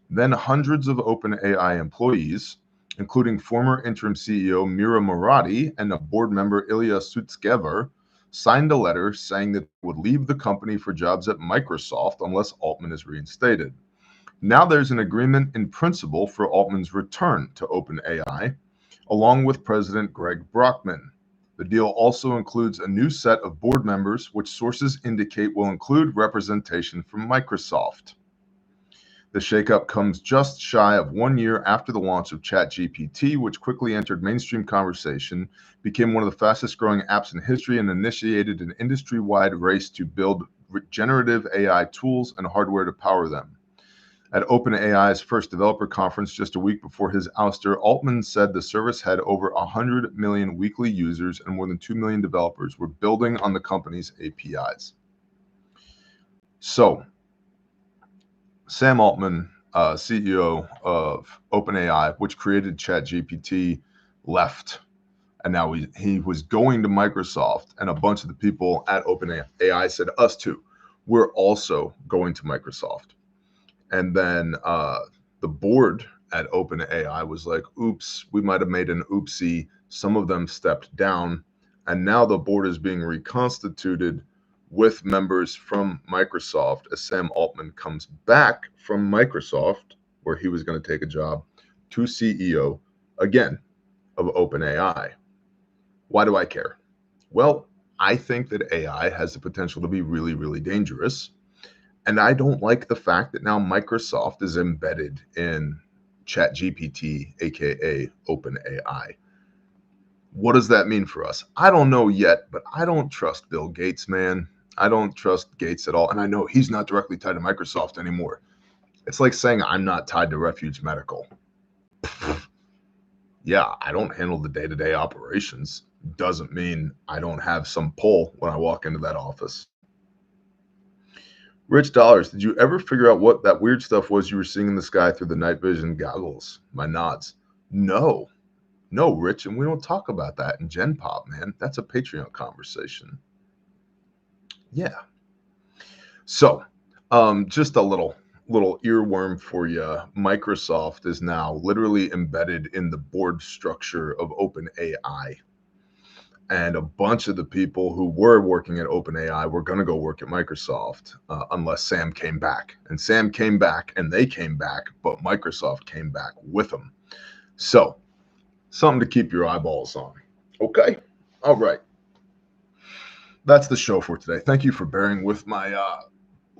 Then hundreds of OpenAI employees, including former interim CEO Mira Murati and a board member Ilya Sutskever, signed a letter saying that they would leave the company for jobs at Microsoft unless Altman is reinstated. Now there's an agreement in principle for Altman's return to OpenAI, along with President Greg Brockman. The deal also includes a new set of board members, which sources indicate will include representation from Microsoft. The shakeup comes just shy of 1 year after the launch of ChatGPT, which quickly entered mainstream conversation, became one of the fastest growing apps in history, and initiated an industry-wide race to build generative AI tools and hardware to power them. At OpenAI's first developer conference just a week before his ouster, Altman said the service had over 100 million weekly users and more than 2 million developers were building on the company's APIs. So, Sam Altman, CEO of OpenAI, which created ChatGPT, left. And now he was going to Microsoft, and a bunch of the people at OpenAI said, us too, we're also going to Microsoft. And then the board at OpenAI was like, oops, we might have made an oopsie. Some of them stepped down. And now the board is being reconstituted with members from Microsoft as Sam Altman comes back from Microsoft, where he was going to take a job, to CEO again of OpenAI. Why do I care? Well, I think that AI has the potential to be really, really dangerous. And I don't like the fact that now Microsoft is embedded in ChatGPT, aka OpenAI. What does that mean for us? I don't know yet, but I don't trust Bill Gates, man. I don't trust Gates at all. And I know he's not directly tied to Microsoft anymore. It's like saying I'm not tied to Refuge Medical. Yeah, I don't handle the day-to-day operations. Doesn't mean I don't have some pull when I walk into that office. Rich Dollars, did you ever figure out what that weird stuff was you were seeing in the sky through the night vision goggles? My nods. No, Rich, and we don't talk about that in Gen Pop, man. That's a Patreon conversation. Yeah. So, just a little earworm for you. Microsoft is now literally embedded in the board structure of OpenAI. And a bunch of the people who were working at OpenAI were going to go work at Microsoft unless Sam came back. And Sam came back and they came back, but Microsoft came back with them. So, something to keep your eyeballs on. Okay? All right. That's the show for today. Thank you for bearing with my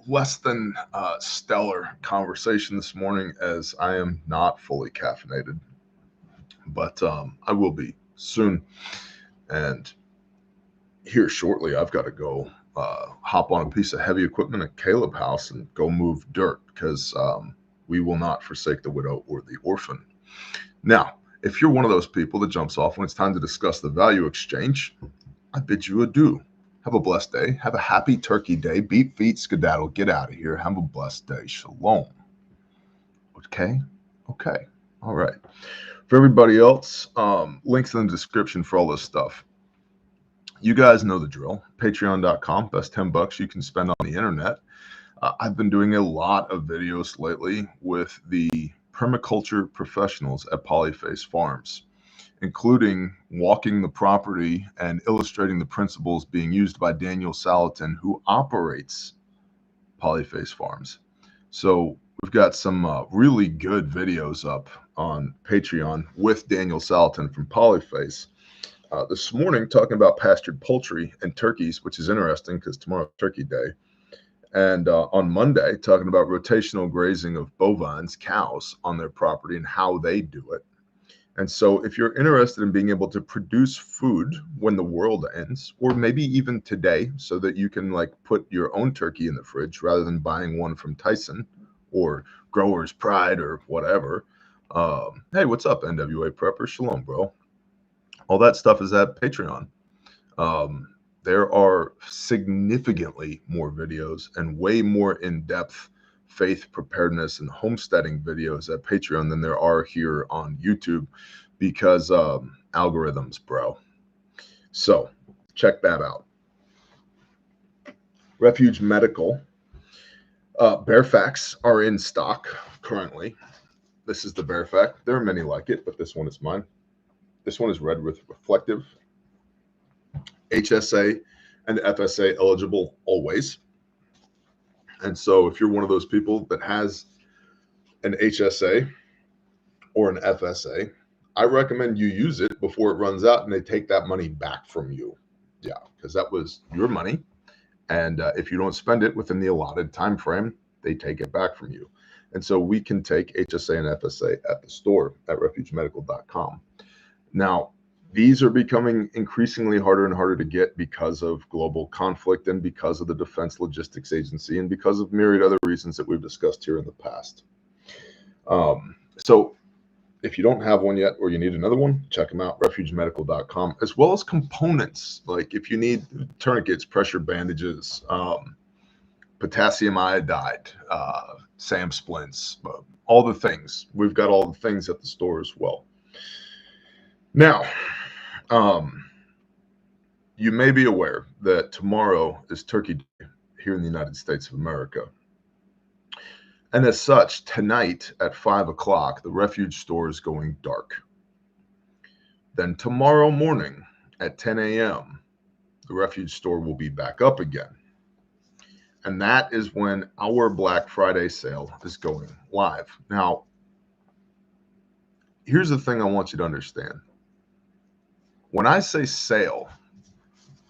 less than stellar conversation this morning, as I am not fully caffeinated, but I will be soon. And here shortly, I've got to go hop on a piece of heavy equipment at Caleb House and go move dirt, because we will not forsake the widow or the orphan. Now, if you're one of those people that jumps off when it's time to discuss the value exchange, I bid you adieu. Have a blessed day. Have a happy turkey day. Beat feet, skedaddle, get out of here. Have a blessed day. Shalom. Okay? Okay. All right. For everybody else, links in the description for all this stuff. You guys know the drill. Patreon.com, best $10 you can spend on the internet. I've been doing a lot of videos lately with the permaculture professionals at Polyface Farms, including walking the property and illustrating the principles being used by Daniel Salatin, who operates Polyface Farms. So we've got some really good videos up on Patreon with Daniel Salatin from Polyface. This morning, talking about pastured poultry and turkeys, which is interesting because tomorrow's Turkey Day. And on Monday, talking about rotational grazing of bovines, cows, on their property and how they do it. And so if you're interested in being able to produce food when the world ends, or maybe even today, so that you can like put your own turkey in the fridge rather than buying one from Tyson or Grower's Pride or whatever. Hey, what's up, NWA Prepper? Shalom, bro. All that stuff is at Patreon. There are significantly more videos and way more in-depth faith preparedness and homesteading videos at Patreon than there are here on YouTube, because algorithms, bro. So check that out. Refuge Medical. Bearfax are in stock currently. This is the Bearfax. There are many like it, but this one is mine. This one is red with reflective, HSA and FSA eligible always. And so if you're one of those people that has an HSA or an FSA, I recommend you use it before it runs out and they take that money back from you. Yeah, because that was your money. And if you don't spend it within the allotted time frame, they take it back from you. And so we can take HSA and FSA at the store at refugemedical.com. Now, these are becoming increasingly harder and harder to get because of global conflict and because of the Defense Logistics Agency and because of myriad other reasons that we've discussed here in the past. So if you don't have one yet or you need another one, check them out, refugemedical.com, as well as components. Like if you need tourniquets, pressure bandages, potassium iodide, SAM splints, all the things. We've got all the things at the store as well. Now, you may be aware that tomorrow is Turkey Day here in the United States of America. And as such, tonight at 5 o'clock, the Refuge store is going dark. Then tomorrow morning at 10 a.m., the Refuge store will be back up again. And that is when our Black Friday sale is going live. Now, here's the thing I want you to understand. When I say sale,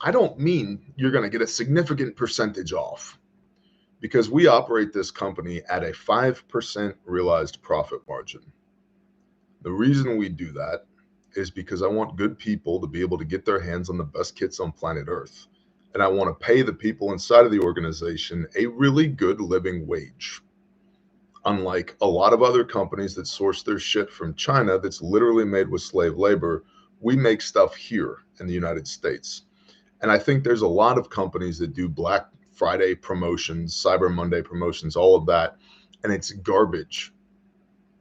I don't mean you're going to get a significant percentage off, because we operate this company at a 5% realized profit margin. The reason we do that is because I want good people to be able to get their hands on the best kits on planet Earth. And I want to pay the people inside of the organization a really good living wage. Unlike a lot of other companies that source their shit from China that's literally made with slave labor, we make stuff here in the United States. And I think there's a lot of companies that do Black Friday promotions, Cyber Monday promotions, all of that, and it's garbage.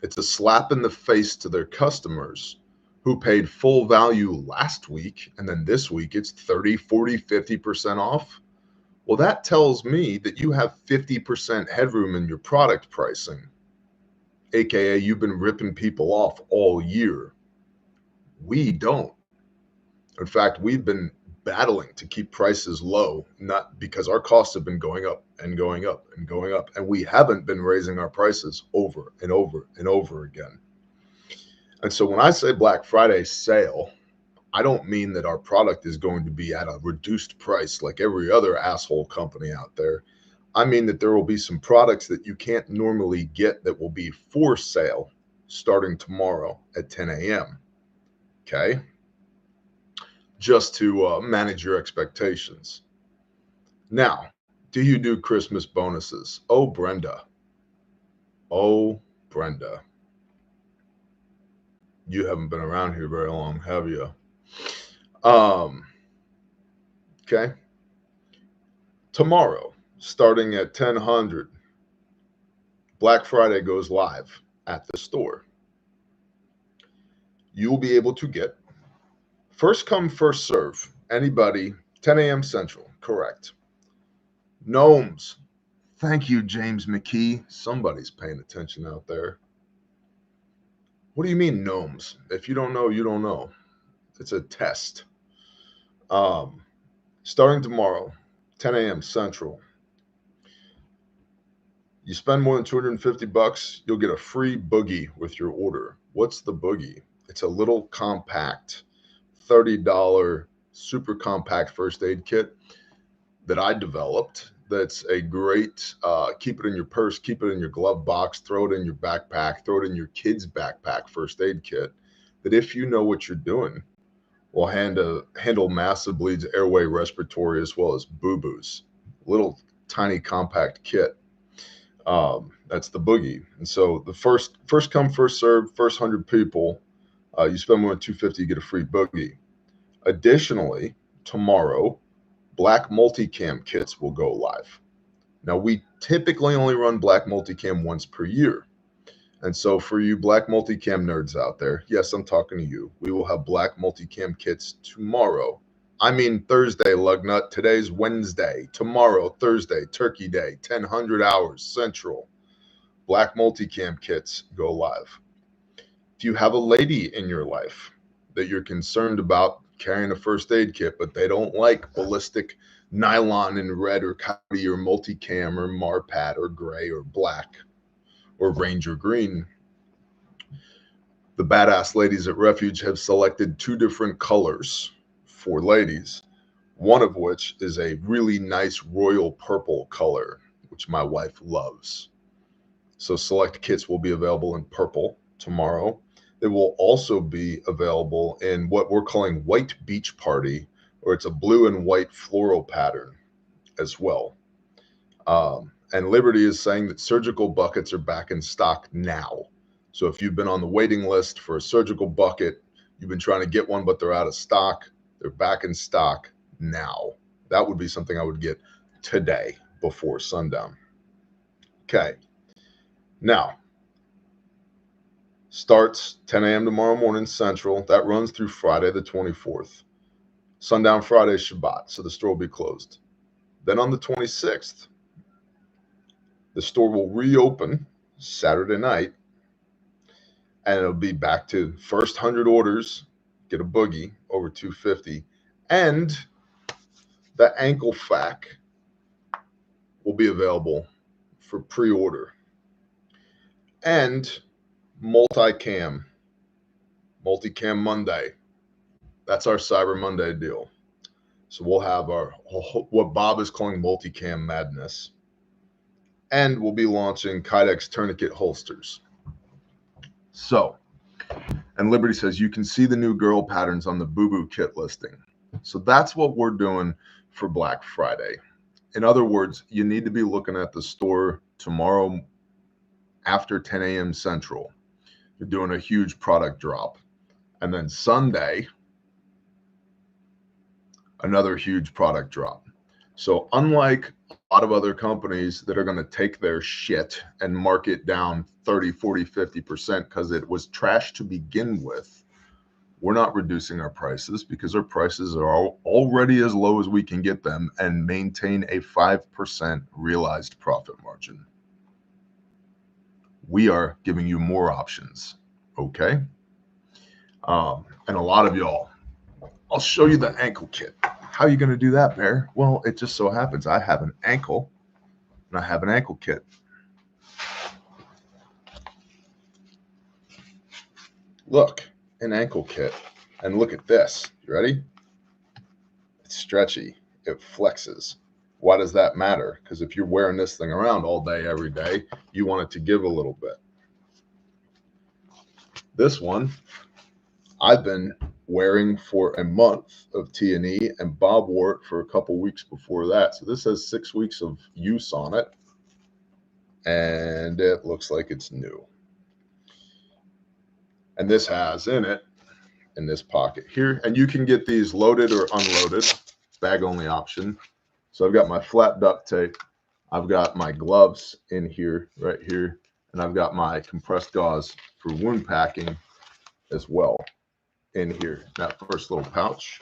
It's a slap in the face to their customers who paid full value last week, and then this week it's 30, 40, 50% off. Well, that tells me that you have 50% headroom in your product pricing, aka you've been ripping people off all year. We don't. In fact, we've been battling to keep prices low, not because our costs have been going up and going up and going up, and we haven't been raising our prices over and over and over again. And so when I say Black Friday sale, I don't mean that our product is going to be at a reduced price like every other asshole company out there. I mean that there will be some products that you can't normally get that will be for sale starting tomorrow at 10 a.m. Okay? Just to manage your expectations. Now, do you do Christmas bonuses? Oh, Brenda. Oh, Brenda. You haven't been around here very long, have you? Okay. Tomorrow, starting at 10:00, Black Friday goes live at the store. You'll be able to get first come, first serve. Anybody, 10 a.m. Central, correct. Gnomes. Thank you, James McKee. Somebody's paying attention out there. What do you mean, gnomes? If you don't know, you don't know. It's a test. Starting tomorrow, 10 a.m. Central. You spend more than $250, you'll get a free boogie with your order. What's the boogie? It's a little compact, $30 super compact first aid kit that I developed. That's a great, keep it in your purse, keep it in your glove box, throw it in your backpack, throw it in your kid's backpack first aid kit. That if you know what you're doing, will handle massive bleeds, airway, respiratory, as well as boo-boos. Little tiny compact kit. That's the boogie. And so the first come, first serve, first 100 people, you spend more than $250, you get a free boogie. Additionally, tomorrow, Black Multicam kits will go live. Now, we typically only run Black Multicam once per year. And so for you Black Multicam nerds out there, yes, I'm talking to you. We will have Black Multicam kits tomorrow. I mean Thursday, Lugnut. Today's Wednesday. Tomorrow, Thursday, Turkey Day, 10:00 hours Central. Black Multicam kits go live. Do you have a lady in your life that you're concerned about carrying a first aid kit, but they don't like ballistic nylon in red or copy or multicam or marpat or gray or black or Ranger green? The badass ladies at Refuge have selected 2 different colors for ladies, one of which is a really nice royal purple color, which my wife loves. So select kits will be available in purple tomorrow. They will also be available in what we're calling White Beach Party, or it's a blue and white floral pattern as well. And Liberty is saying that surgical buckets are back in stock now. So if you've been on the waiting list for a surgical bucket, you've been trying to get one, but they're out of stock, they're back in stock now. That would be something I would get today before sundown. Okay. Now, starts 10 a.m. tomorrow morning Central. That runs through Friday the 24th. Sundown Friday Shabbat, so the store will be closed. Then on the 26th, the store will reopen Saturday night, and it'll be back to first 100 orders, get a boogie over $250, and the ankle fac will be available for pre-order. And multicam Monday. That's our Cyber Monday deal. So we'll have our what Bob is calling multicam madness. And we'll be launching Kydex tourniquet holsters. So, and Liberty says you can see the new girl patterns on the boo-boo kit listing. So that's what we're doing for Black Friday. In other words, you need to be looking at the store tomorrow after 10 a.m. Central. You're doing a huge product drop. And then Sunday, another huge product drop. So unlike a lot of other companies that are going to take their shit and mark it down 30, 40, 50% because it was trash to begin with, we're not reducing our prices because our prices are already as low as we can get them and maintain a 5% realized profit margin. We are giving you more options, okay? And a lot of y'all, I'll show you the ankle kit. How are you going to do that, Bear? Well, it just so happens I have an ankle and I have an ankle kit. Look, an ankle kit. And look at this. You ready? It's stretchy. It flexes. Why does that matter? Because if you're wearing this thing around all day, every day, you want it to give a little bit. This one, I've been wearing for a month of T&E, and Bob wore it for a couple weeks before that. So this has 6 weeks of use on it, and it looks like it's new. And this has in it, in this pocket here, and you can get these loaded or unloaded, bag only option. So I've got my flat duct tape, I've got my gloves in here, right here, and I've got my compressed gauze for wound packing as well in here, that first little pouch.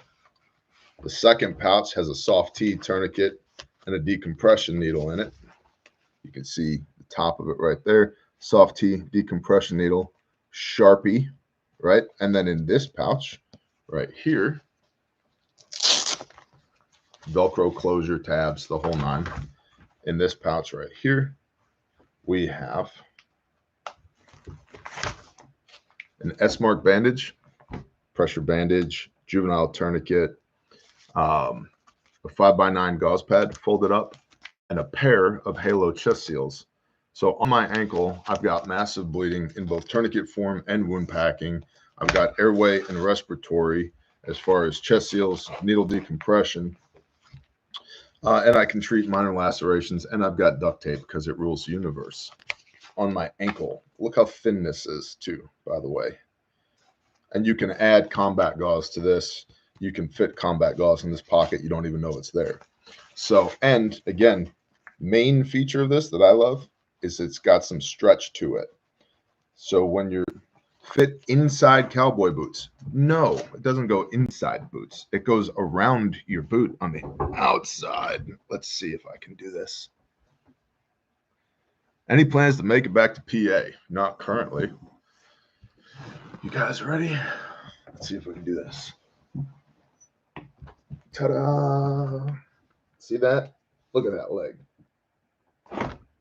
The second pouch has a soft T tourniquet and a decompression needle in it. You can see the top of it right there, soft T decompression needle, Sharpie, right? And then in this pouch right here, Velcro closure tabs, the whole nine. In this pouch right here, we have an S-mark bandage, pressure bandage, juvenile tourniquet, a 5x9 gauze pad folded up, and a pair of Halo chest seals. So on my ankle, I've got massive bleeding in both tourniquet form and wound packing. I've got airway and respiratory as far as chest seals, needle decompression, and I can treat minor lacerations, and I've got duct tape because it rules the universe. On my ankle, look how thin this is too, by the way. And you can add combat gauze to this. You can fit combat gauze in this pocket. You don't even know it's there. So, and again, main feature of this that I love is it's got some stretch to it. So when you're fit inside cowboy boots, no, it doesn't go inside boots. It goes around your boot on the outside. Let's see if I can do this. Any plans to make it back to PA? Not currently. You guys ready? Let's see if we can do this. Ta-da! See that? Look at that leg.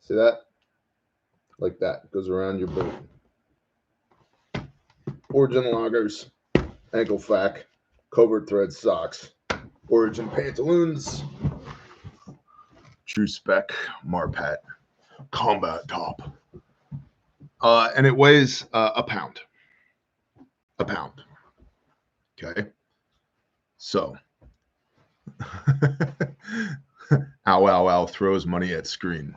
See that? Like that. It goes around your boot. Origin loggers, ankle fac, covert thread socks, Origin pantaloons, true spec Marpat combat top. And it weighs a pound. A pound. Okay. So, ow, throws money at screen.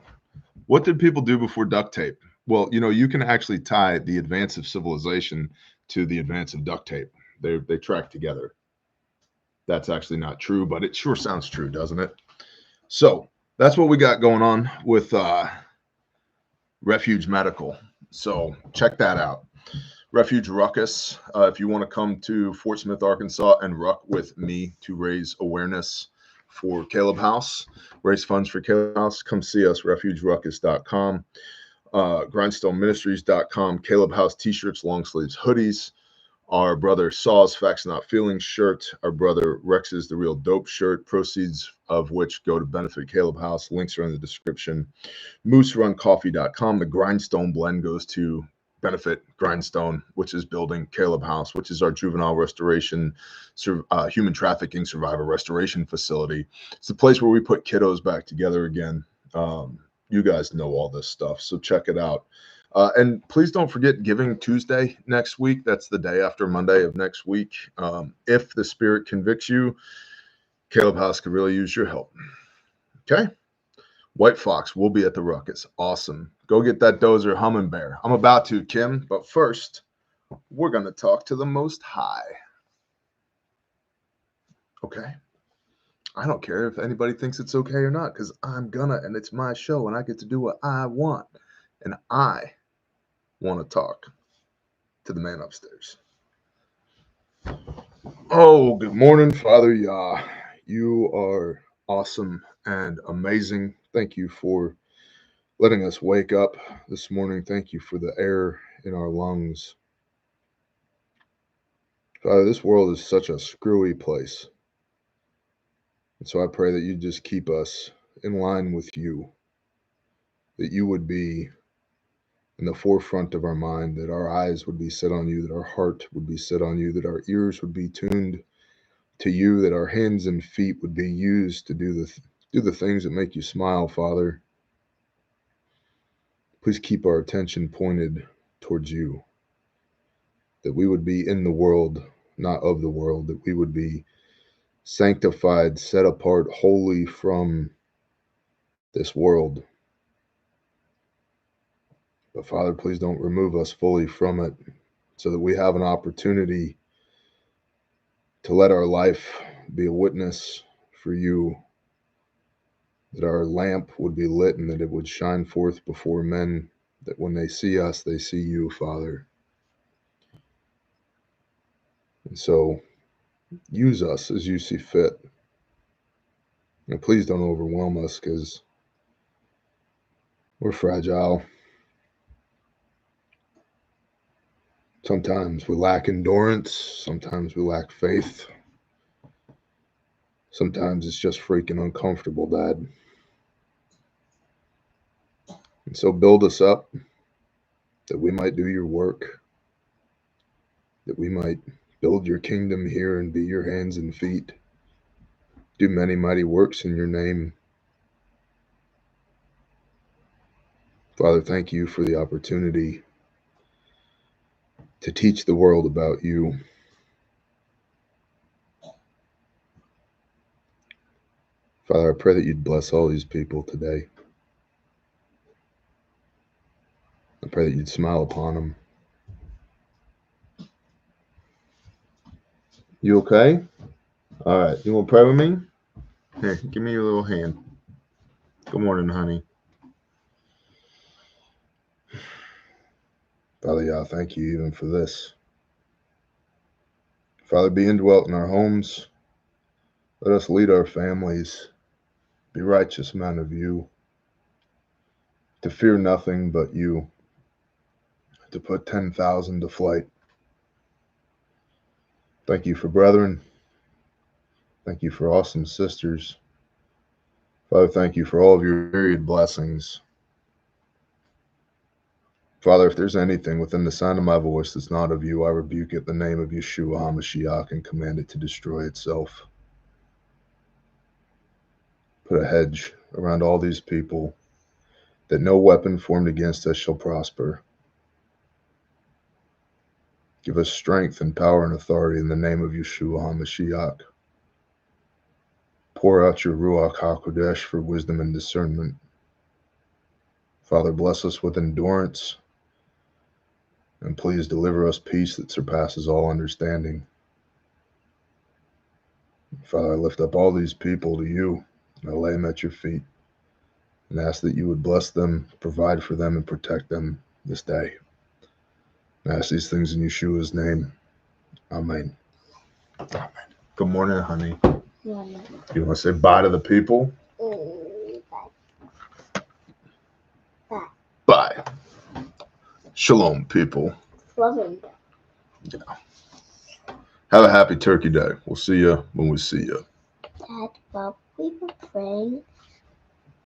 What did people do before duct tape? Well, you know, you can actually tie the advance of civilization to the advance of duct tape. They track together. That's actually not true, but it sure sounds true, doesn't it? So that's what we got going on with Refuge Medical. So check that out. Refuge Ruckus. If you want to come to Fort Smith, Arkansas and ruck with me to raise awareness for Caleb House, raise funds for Caleb House, come see us, refugeruckus.com. grindstoneministries.com, Caleb House t-shirts, long sleeves, hoodies, our brother Saw's Facts Not Feelings shirt, our brother Rex's The Real Dope shirt, proceeds of which go to benefit Caleb House. Links are in the description. mooseruncoffee.com, the Grindstone blend goes to benefit Grindstone, which is building Caleb House, which is our juvenile restoration, human trafficking survivor restoration facility. It's the place where we put kiddos back together again. You guys know all this stuff, so check it out. And please don't forget Giving Tuesday next week. That's the day after Monday of next week. If the Spirit convicts you, Caleb House could really use your help. Okay? White Fox will be at the Ruckus. Awesome. Go get that dozer humming bear. I'm about to, Kim, but first, we're going to talk to the Most High. Okay? I don't care if anybody thinks it's okay or not, because I'm gonna, and it's my show, and I get to do what I want. And I want to talk to the man upstairs. Oh, good morning, Father Yah. You are awesome and amazing. Thank you for letting us wake up this morning. Thank you for the air in our lungs. Father, this world is such a screwy place. And so I pray that you just keep us in line with you, that you would be in the forefront of our mind, that our eyes would be set on you, that our heart would be set on you, that our ears would be tuned to you, that our hands and feet would be used to do the Do the things that make you smile, Father. Please keep our attention pointed towards you, that we would be in the world, not of the world, that we would be sanctified, set apart, holy from this world. But Father, please don't remove us fully from it, so that we have an opportunity to let our life be a witness for you, that our lamp would be lit and that it would shine forth before men, that when they see us, they see you, Father. And so use us as you see fit. And please don't overwhelm us, because we're fragile. Sometimes we lack endurance. Sometimes we lack faith. Sometimes it's just freaking uncomfortable, Dad. And so build us up, that we might do your work, that we might build your kingdom here and be your hands and feet, do many mighty works in your name. Father, thank you for the opportunity to teach the world about you. Father, I pray that you'd bless all these people today. I pray that you'd smile upon them. You okay? All right. You want to pray with me? Here, give me your little hand. Good morning, honey. Father, yeah, thank you even for this. Father, be indwelt in our homes. Let us lead our families. Be righteous men of you. To fear nothing but you. To put 10,000 to flight. Thank you for brethren. Thank you for awesome sisters. Father, thank you for all of your myriad blessings. Father, if there's anything within the sound of my voice that's not of you, I rebuke it in the name of Yeshua HaMashiach and command it to destroy itself. Put a hedge around all these people, that no weapon formed against us shall prosper. Give us strength and power and authority in the name of Yeshua HaMashiach. Pour out your Ruach HaKodesh for wisdom and discernment. Father, bless us with endurance, and please deliver us peace that surpasses all understanding. Father, I lift up all these people to you, and I lay them at your feet, and ask that you would bless them, provide for them, and protect them this day. I ask these things in Yeshua's name. Amen. Amen. Good morning, honey. Morning. You want to say bye to the people? Bye. Bye. Shalom, people. Love him. Yeah. Have a happy Turkey Day. We'll see you when we see you. Dad, Bob, we were praying